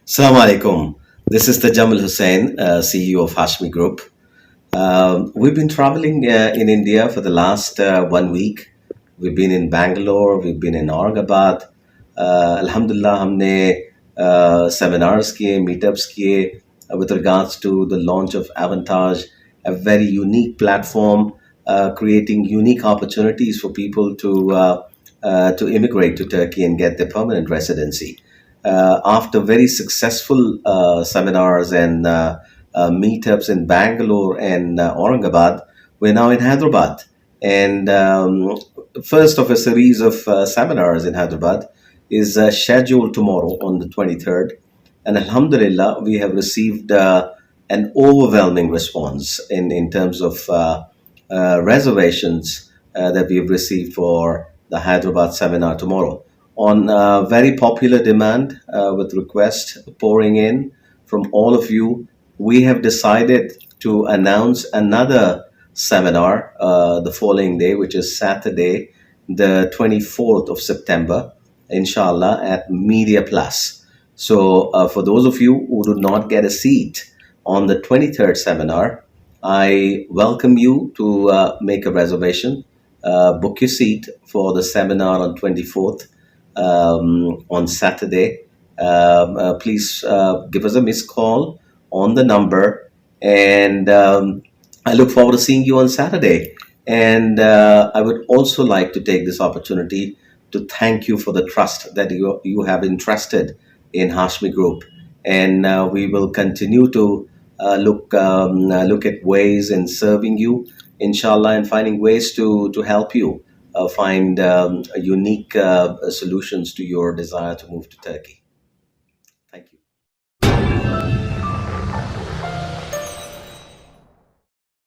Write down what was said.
Assalamu alaikum. This is the Jamal Hussain, CEO of Hashmi Group. We've been traveling in India for the last 1 week. We've been in Bangalore, we've been in Aurangabad. Alhamdulillah, हमने seminars किए, meetups किए with regards to the launch of Avantage, a very unique platform, creating unique opportunities for people to immigrate to Turkey and get their permanent residency. After very successful seminars and meetups in Bangalore and Aurangabad, we're now in Hyderabad. And first of a series of seminars in Hyderabad is scheduled tomorrow on the 23rd. And Alhamdulillah, we have received an overwhelming response in terms of reservations that we've received for the Hyderabad seminar tomorrow on very popular demand with requests pouring in from all of you. We have decided to announce another seminar the following day, which is Saturday, the 24th of September, inshallah, at Media Plus. So, for those of you who do not get a seat on the 23rd seminar, I welcome you to make a reservation, book your seat for the seminar on 24th on Saturday. Please give us a missed call on the number, and I look forward to seeing you on Saturday. And I would also like to take this opportunity to thank you for the trust that you have entrusted in Hashmi Group, and we will continue to look at ways in serving you, inshallah, and finding ways to help you find unique solutions to your desire to move to Turkey. Thank you.